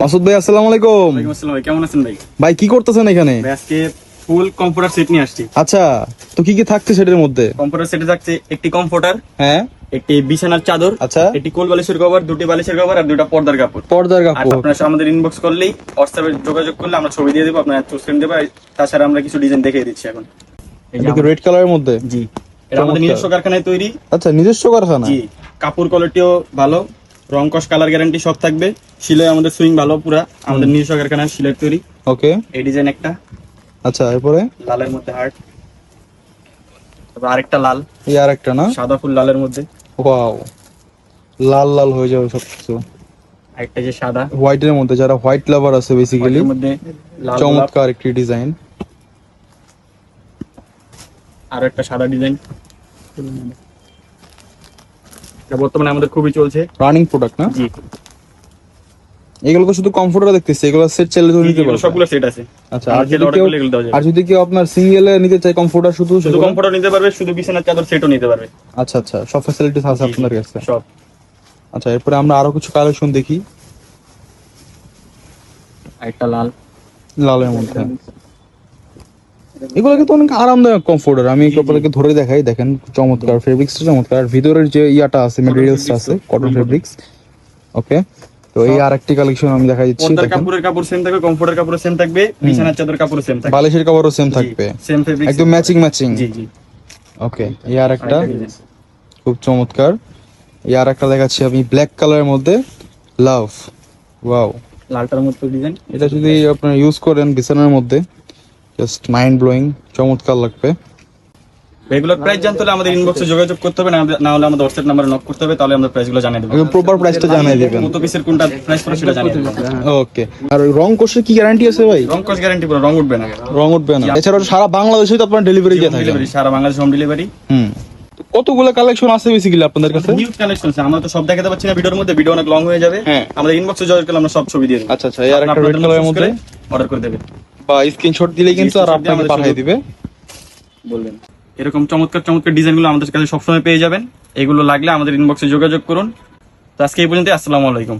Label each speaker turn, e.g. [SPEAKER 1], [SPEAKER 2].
[SPEAKER 1] মাসুদ ভাই, আসসালামু আলাইকুম।
[SPEAKER 2] ওয়ালাইকুম আসসালাম ভাই, কেমন আছেন ভাই?
[SPEAKER 1] ভাই কি করতেছেন এখানে?
[SPEAKER 2] ভাই আজকে ফুল কমফোর্টার সেট নিয়ে আসছি।
[SPEAKER 1] আচ্ছা, তো কি কি থাকছে সেটার মধ্যে?
[SPEAKER 2] কমফোর্টার সেটে থাকছে একটি কমফোর্টার,
[SPEAKER 1] হ্যাঁ,
[SPEAKER 2] একটি বিছানার চাদর,
[SPEAKER 1] আচ্ছা,
[SPEAKER 2] একটি কোল বালিশের কভার, দুটি বালিশের কভার আর দুটো পর্দার কাপড়।
[SPEAKER 1] পর্দার
[SPEAKER 2] আর
[SPEAKER 1] কাপড়।
[SPEAKER 2] আপনারা আমাদের ইনবক্স করলেই হোয়াটসঅ্যাপে যোগাযোগ করলে আমরা ছবি দিয়ে দেবো, আপনারা চুজ করে দেবো। আর তাছাড়া আমরা কিছু ডিজাইন দেখিয়ে দিচ্ছি এখন। এই যে
[SPEAKER 1] রেড কালারের মধ্যে।
[SPEAKER 2] জি, এটা আমাদের নিজস্ব কারখানায় তৈরি।
[SPEAKER 1] আচ্ছা, নিজস্ব কারখানা।
[SPEAKER 2] জি, কাপড় কোয়ালিটিও ভালো, রং কস কালার গ্যারান্টি সব থাকবে। সিলাই আমাদের সুইং ভালো, পুরা আমাদের নিজস্ব কারখানায় সিলাই তৈরি।
[SPEAKER 1] ওকে,
[SPEAKER 2] এই ডিজাইন একটা,
[SPEAKER 1] আচ্ছা, এরপরে
[SPEAKER 2] লালের মধ্যে হার্ট, তারপর আরেকটা লাল,
[SPEAKER 1] এই আর একটা না?
[SPEAKER 2] সাদা ফুল লালের মধ্যে,
[SPEAKER 1] ওয়াও, লাল লাল হয়ে যাবে সবকিছু।
[SPEAKER 2] আরেকটা যে সাদা
[SPEAKER 1] হোয়াইটের মধ্যে, যারা হোয়াইট লাভার আছে বেসিক্যালি,
[SPEAKER 2] এর মধ্যে লাল গোলাপ,
[SPEAKER 1] চমৎকার একটি ডিজাইন।
[SPEAKER 2] আর একটা সাদা ডিজাইন। এটা বর্তমানে আমাদের খুবই চলছে।
[SPEAKER 1] রানিং প্রোডাক্ট না?
[SPEAKER 2] জি,
[SPEAKER 1] এগুলো তো শুধু কমফোর্টার দেখতেছি, এগুলো সেট চাইলে তো নিতে
[SPEAKER 2] এগুলো
[SPEAKER 1] পারবে।
[SPEAKER 2] সবগুলো সেট আছে।
[SPEAKER 1] আচ্ছা,
[SPEAKER 2] আমরা
[SPEAKER 1] আর
[SPEAKER 2] যেটা
[SPEAKER 1] যদি
[SPEAKER 2] order
[SPEAKER 1] কেউ
[SPEAKER 2] করলে এগুলো দেওয়া যাবে।
[SPEAKER 1] আর যদি কেউ আপনার সিঙ্গেলে নিতে চায় কমফোর্টার শুধু
[SPEAKER 2] শুধু কমফোর্টার নিতে পারবে, শুধু বিছানার চাদর সেটও নিতে পারবে।
[SPEAKER 1] আচ্ছা আচ্ছা, সব ফ্যাসিলিটিস আছে
[SPEAKER 2] জি, জি,
[SPEAKER 1] আপনাদের কাছে।
[SPEAKER 2] সব।
[SPEAKER 1] আচ্ছা, এরপরে আমরা আরো কিছু কালেকশন দেখি
[SPEAKER 2] আরেকটা লাল,
[SPEAKER 1] লালের মধ্যে। এগুলো কিন্তু অনেক আরামদায়ক কমফোর্টার। আমি একটু আপনাদেরকে ধরে দেখাই, দেখেন চমৎকার ফেব্রিক্সটা, চমৎকার। আর ভিতরের যে ইয়াটা আছে, মেটেরিয়ালসটা আছে, কটন ফেব্রিক্স। ওকে, তো এই আরেকটি কালেকশন আমি দেখা দিচ্ছি।
[SPEAKER 2] পর্দার
[SPEAKER 1] দেখেন,
[SPEAKER 2] কাপড়ের কাপড় সেম থাকবে, কমফোর্টের কাপড় সেম থাকবে, বিছানার চাদর কাপড় সেম থাকবে,
[SPEAKER 1] বালিশের কাপড়ও সেম থাকবে,
[SPEAKER 2] সেম ফেব্রিক,
[SPEAKER 1] একদম ম্যাচিং ম্যাচিং।
[SPEAKER 2] জি জি।
[SPEAKER 1] ওকে, এই আরেকটা
[SPEAKER 2] আরেকটা design।
[SPEAKER 1] খুব চমৎকার। এই আরেকটা দেখাচ্ছি আমি, ব্ল্যাক কালারের মধ্যে, লাভ। ওয়াও,
[SPEAKER 2] লালটার মতো ডিজাইন।
[SPEAKER 1] এটা যদি আপনারা ইউজ করেন বিছানার মধ্যে, জাস্ট মাইন্ড ব্লোয়িং, চমৎকার লাগবে।
[SPEAKER 2] রেগুলার প্রাইস জানতে হলে আমাদের ইনবক্সে যোগাযোগ করতে হবে, না হলে আমাদের হোয়াটসঅ্যাপ নাম্বারে নক করতে হবে, তাহলে আমরা প্রাইসগুলো জানিয়ে দেবো।
[SPEAKER 1] একদম প্রপার প্রাইসটা জানিয়ে দিবেন।
[SPEAKER 2] কত পিসের কোনটা প্রাইস পড়ে সেটা জানিয়ে দেবো।
[SPEAKER 1] ওকে, আর ওই রং কোর্সের কি গ্যারান্টি আছে ভাই?
[SPEAKER 2] রং কস গ্যারান্টি পুরো, রং উঠবে না।
[SPEAKER 1] রং উঠবে না? এছাড়াও সারা বাংলাদেশে তো আপনার ডেলিভারি দিয়ে থাকেন।
[SPEAKER 2] ডেলিভারি সারা বাংলাদেশ হোম ডেলিভারি।
[SPEAKER 1] হুম, তো কতগুলো কালেকশন আছে বেসিক্যালি আপনাদের কাছে?
[SPEAKER 2] হিউজ কালেকশন আছে, আমরা তো সব দেখাতে পাচ্ছি না ভিডিওর মধ্যে, ভিডিও অনেক লং হয়ে যাবে।
[SPEAKER 1] হ্যাঁ।
[SPEAKER 2] আমাদের ইনবক্সে যোগাযোগ করলে আমরা সব ছবি দিয়ে দেব।
[SPEAKER 1] আচ্ছা আচ্ছা, এই আরেকটা রেড কালারের মধ্যে,
[SPEAKER 2] অর্ডার করে দেবে
[SPEAKER 1] বা স্ক্রিনশট দিলেই কিন্তু আর
[SPEAKER 2] screenshot দিয়ে
[SPEAKER 1] আপনাকে
[SPEAKER 2] আমাদের
[SPEAKER 1] পাঠিয়ে দিবে।
[SPEAKER 2] বলবেন। এরকম চমৎকার চমৎকার ডিজাইনগুলো আমাদের কাছে সবসময় পেয়ে যাবেন। এগুলো লাগলে আমাদের ইনবক্সে যোগাযোগ করুন। তো আজকে এই পর্যন্ত, আসসালামু আলাইকুম।